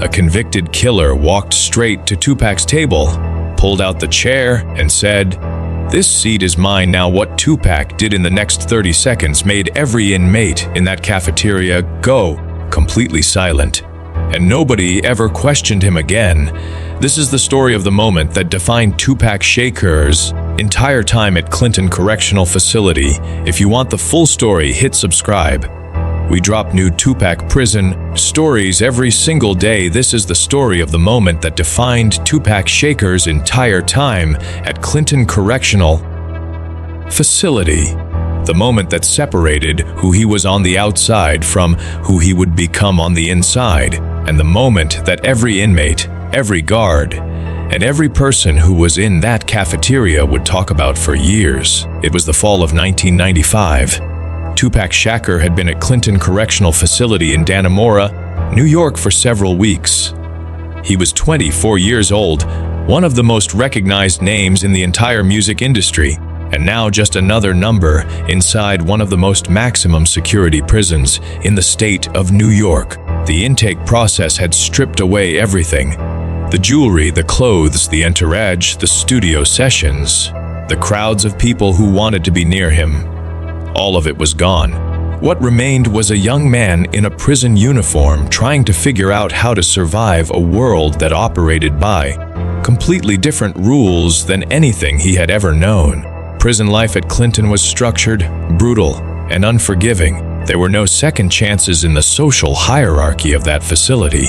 a convicted killer walked straight to Tupac's table, pulled out the chair, and said, "This seat is mine now." What Tupac did in the next 30 seconds made every inmate in that cafeteria go completely silent, and nobody ever questioned him again. This is the story of the moment that defined Tupac Shakur's entire time at Clinton Correctional Facility. If you want the full story, hit subscribe. We drop new Tupac prison stories every single day. This is the story of the moment that defined Tupac Shakur's entire time at Clinton Correctional Facility. The moment that separated who he was on the outside from who he would become on the inside, and the moment that every inmate, every guard, and every person who was in that cafeteria would talk about for years. It was the fall of 1995. Tupac Shakur had been at Clinton Correctional Facility in Dannemora, New York for several weeks. He was 24 years old, one of the most recognized names in the entire music industry, and now just another number inside one of the most maximum security prisons in the state of New York. The intake process had stripped away everything: the jewelry, the clothes, the entourage, the studio sessions, the crowds of people who wanted to be near him. All of it was gone. What remained was a young man in a prison uniform trying to figure out how to survive a world that operated by completely different rules than anything he had ever known. Prison life at Clinton was structured, brutal, and unforgiving. There were no second chances in the social hierarchy of that facility.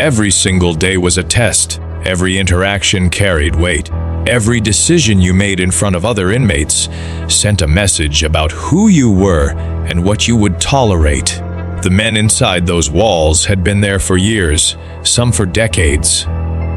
Every single day was a test. Every interaction carried weight. Every decision you made in front of other inmates sent a message about who you were and what you would tolerate. The men inside those walls had been there for years, some for decades.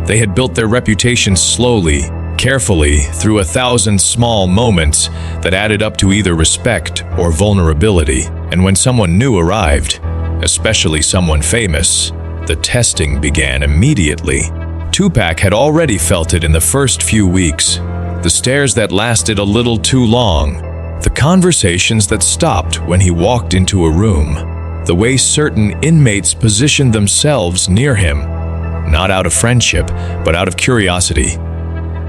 They had built their reputations slowly, carefully, through 1,000 small moments that added up to either respect or vulnerability. And when someone new arrived, especially someone famous, the testing began immediately. Tupac had already felt it in the first few weeks. The stares that lasted a little too long. The conversations that stopped when he walked into a room. The way certain inmates positioned themselves near him, not out of friendship, but out of curiosity.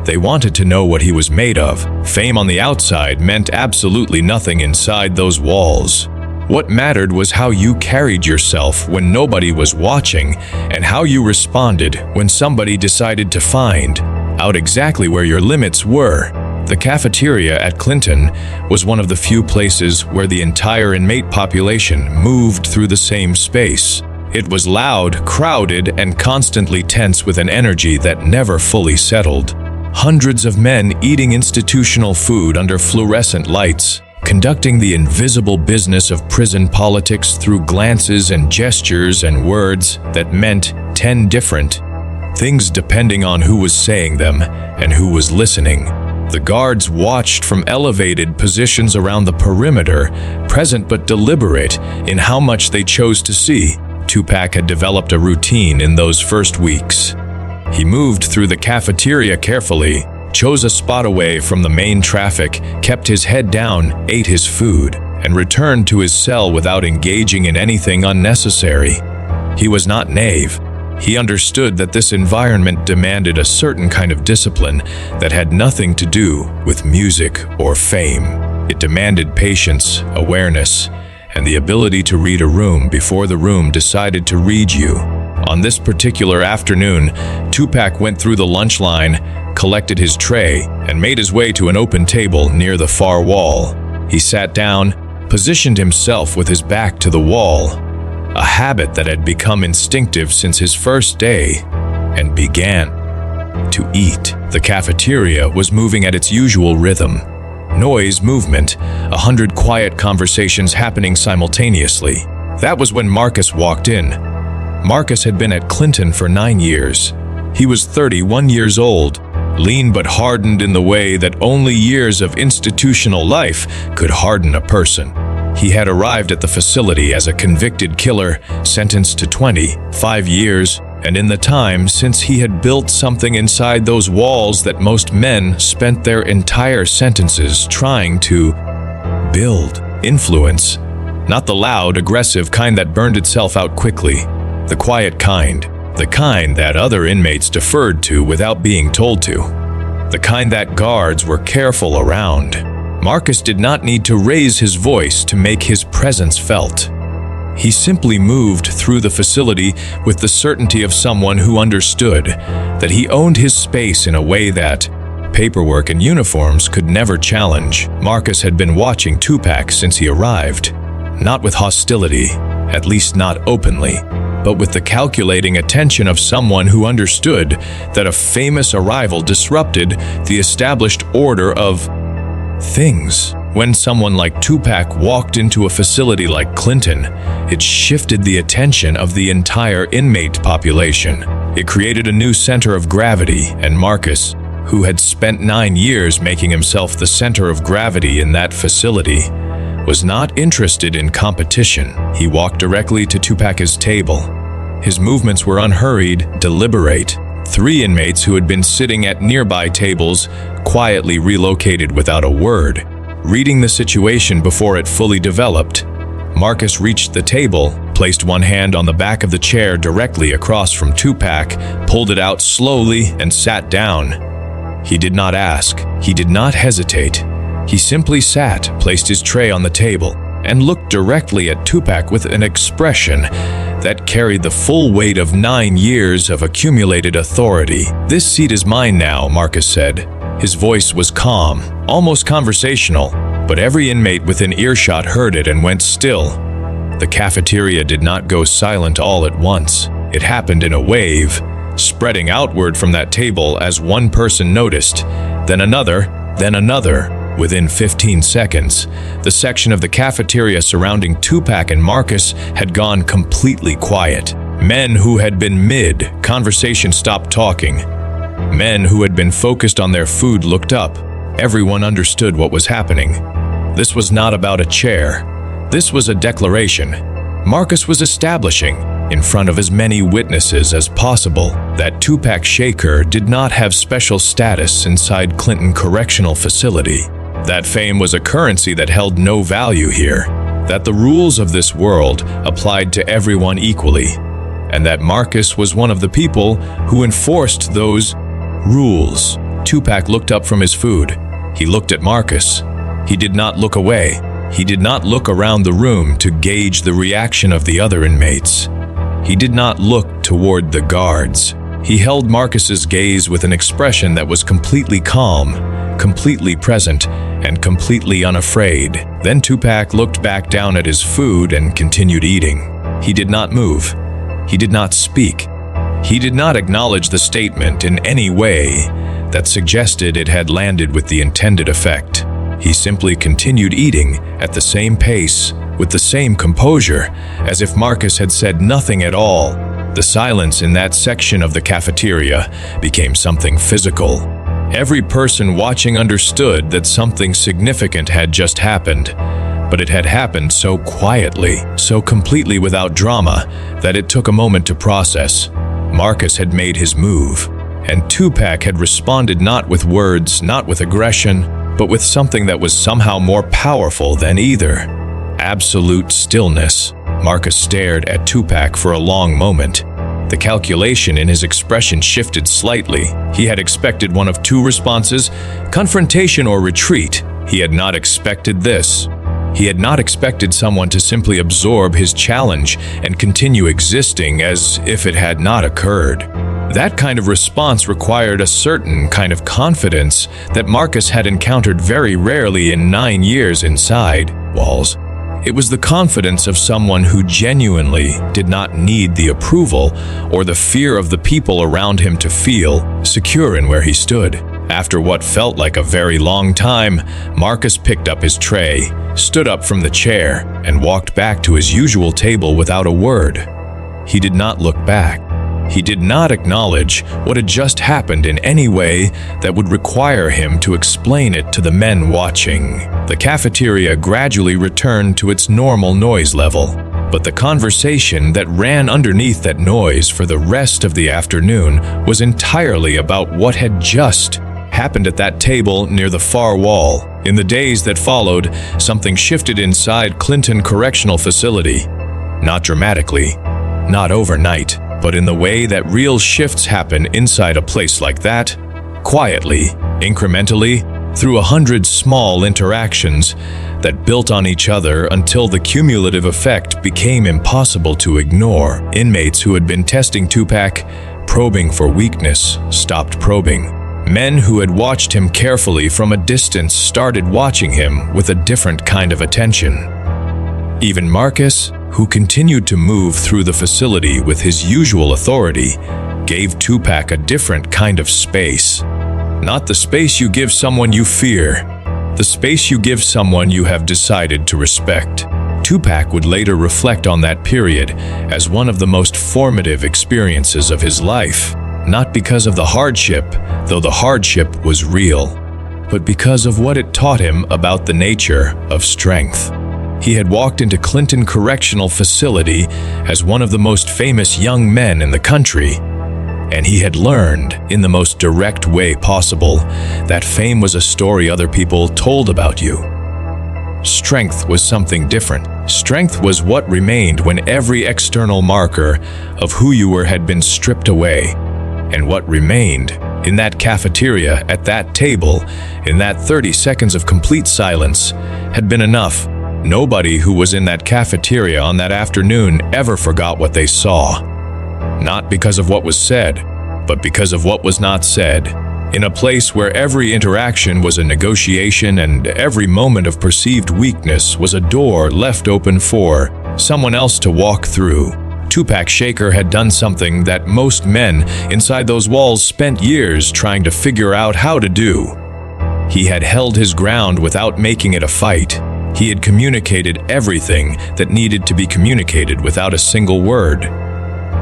They wanted to know what he was made of. Fame on the outside meant absolutely nothing inside those walls. What mattered was how you carried yourself when nobody was watching, and how you responded when somebody decided to find out exactly where your limits were. The cafeteria at Clinton was one of the few places where the entire inmate population moved through the same space. It was loud, crowded, and constantly tense with an energy that never fully settled. Hundreds of men eating institutional food under fluorescent lights, conducting the invisible business of prison politics through glances and gestures and words that meant 10 different things depending on who was saying them and who was listening. The guards watched from elevated positions around the perimeter, present but deliberate in how much they chose to see. Tupac had developed a routine in those first weeks. He moved through the cafeteria carefully, chose a spot away from the main traffic, kept his head down, ate his food, and returned to his cell without engaging in anything unnecessary. He was not naive. He understood that this environment demanded a certain kind of discipline that had nothing to do with music or fame. It demanded patience, awareness, and the ability to read a room before the room decided to read you. On this particular afternoon, Tupac went through the lunch line, collected his tray, and made his way to an open table near the far wall. He sat down, positioned himself with his back to the wall, a habit that had become instinctive since his first day, and began to eat. The cafeteria was moving at its usual rhythm. Noise, movement, 100 quiet conversations happening simultaneously. That was when Marcus walked in. Marcus had been at Clinton for 9 years. He was 31 years old, lean but hardened in the way that only years of institutional life could harden a person. He had arrived at the facility as a convicted killer, sentenced to 25 years, and in the time since he had built something inside those walls that most men spent their entire sentences trying to build. Influence. Not the loud, aggressive kind that burned itself out quickly. The quiet kind the kind that other inmates deferred to without being told to, the kind that guards were careful around. Marcus did not need to raise his voice to make his presence felt. He simply moved through the facility with the certainty of someone who understood that he owned his space in a way that paperwork and uniforms could never challenge. Marcus had been watching Tupac since he arrived, not with hostility, at least not openly, but with the calculating attention of someone who understood that a famous arrival disrupted the established order of things. When someone like Tupac walked into a facility like Clinton, it shifted the attention of the entire inmate population. It created a new center of gravity, and Marcus, who had spent 9 years making himself the center of gravity in that facility, was not interested in competition. He walked directly to Tupac's table. His movements were unhurried, deliberate. 3 inmates who had been sitting at nearby tables quietly relocated without a word. Reading the situation before it fully developed, Marcus reached the table, placed one hand on the back of the chair directly across from Tupac, pulled it out slowly, and sat down. He did not ask. He did not hesitate. He simply sat, placed his tray on the table, and looked directly at Tupac with an expression that carried the full weight of 9 years of accumulated authority. "This seat is mine now," Marcus said. His voice was calm, almost conversational, but every inmate within earshot heard it and went still. The cafeteria did not go silent all at once. It happened in a wave, spreading outward from that table as one person noticed, then another, then another. Within 15 seconds, the section of the cafeteria surrounding Tupac and Marcus had gone completely quiet. Men who had been mid-conversation stopped talking. Men who had been focused on their food looked up. Everyone understood what was happening. This was not about a chair. This was a declaration. Marcus was establishing, in front of as many witnesses as possible, that Tupac Shakur did not have special status inside Clinton Correctional Facility. That fame was a currency that held no value here, that the rules of this world applied to everyone equally, and that Marcus was one of the people who enforced those rules. Tupac looked up from his food. He looked at Marcus. He did not look away. He did not look around the room to gauge the reaction of the other inmates. He did not look toward the guards. He held Marcus's gaze with an expression that was completely calm, completely present, and completely unafraid. Then Tupac looked back down at his food and continued eating. He did not move. He did not speak. He did not acknowledge the statement in any way that suggested it had landed with the intended effect. He simply continued eating at the same pace, with the same composure, as if Marcus had said nothing at all. The silence in that section of the cafeteria became something physical. Every person watching understood that something significant had just happened, but it had happened so quietly, so completely without drama, that it took a moment to process. Marcus had made his move, and Tupac had responded not with words, not with aggression, but with something that was somehow more powerful than either. Absolute stillness. Marcus stared at Tupac for a long moment. The calculation in his expression shifted slightly. He had expected one of 2 responses, confrontation or retreat. He had not expected this. He had not expected someone to simply absorb his challenge and continue existing as if it had not occurred. That kind of response required a certain kind of confidence that Marcus had encountered very rarely in 9 years inside walls. It was the confidence of someone who genuinely did not need the approval or the fear of the people around him to feel secure in where he stood. After what felt like a very long time, Marcus picked up his tray, stood up from the chair, and walked back to his usual table without a word. He did not look back. He did not acknowledge what had just happened in any way that would require him to explain it to the men watching. The cafeteria gradually returned to its normal noise level, but the conversation that ran underneath that noise for the rest of the afternoon was entirely about what had just happened at that table near the far wall. In the days that followed, something shifted inside Clinton Correctional Facility. Not dramatically, not overnight, but in the way that real shifts happen inside a place like that, quietly, incrementally, through 100 small interactions that built on each other until the cumulative effect became impossible to ignore. Inmates who had been testing Tupac, probing for weakness, stopped probing. Men who had watched him carefully from a distance started watching him with a different kind of attention. Even Marcus, who continued to move through the facility with his usual authority, gave Tupac a different kind of space. Not the space you give someone you fear, the space you give someone you have decided to respect. Tupac would later reflect on that period as one of the most formative experiences of his life, not because of the hardship, though the hardship was real, but because of what it taught him about the nature of strength. He had walked into Clinton Correctional Facility as one of the most famous young men in the country, and he had learned, in the most direct way possible, that fame was a story other people told about you. Strength was something different. Strength was what remained when every external marker of who you were had been stripped away. And what remained, in that cafeteria, at that table, in that 30 seconds of complete silence, had been enough. Nobody who was in that cafeteria on that afternoon ever forgot what they saw. Not because of what was said, but because of what was not said. In a place where every interaction was a negotiation and every moment of perceived weakness was a door left open for someone else to walk through. Tupac Shakur had done something that most men inside those walls spent years trying to figure out how to do. He had held his ground without making it a fight. He had communicated everything that needed to be communicated without a single word.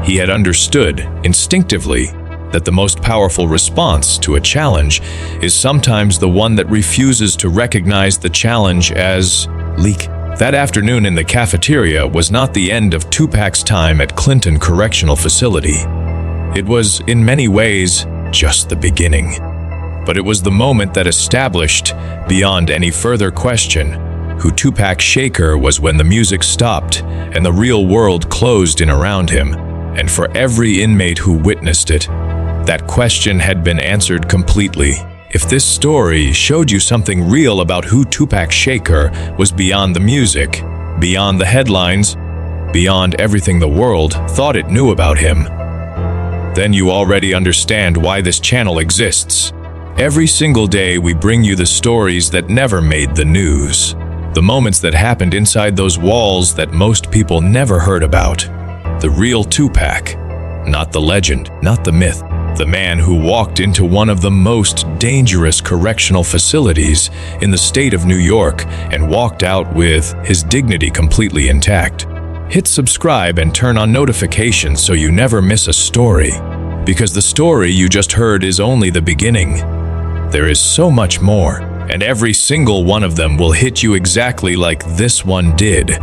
He had understood, instinctively, that the most powerful response to a challenge is sometimes the one that refuses to recognize the challenge as leak. That afternoon in the cafeteria was not the end of Tupac's time at Clinton Correctional Facility. It was, in many ways, just the beginning. But it was the moment that established, beyond any further question, who Tupac Shakur was when the music stopped and the real world closed in around him. And for every inmate who witnessed it, that question had been answered completely. If this story showed you something real about who Tupac Shakur was beyond the music, beyond the headlines, beyond everything the world thought it knew about him, then you already understand why this channel exists. Every single day we bring you the stories that never made the news, the moments that happened inside those walls that most people never heard about. The real Tupac, not the legend, not the myth. The man who walked into one of the most dangerous correctional facilities in the state of New York and walked out with his dignity completely intact. Hit subscribe and turn on notifications so you never miss a story, because the story you just heard is only the beginning. There is so much more, and every single one of them will hit you exactly like this one did.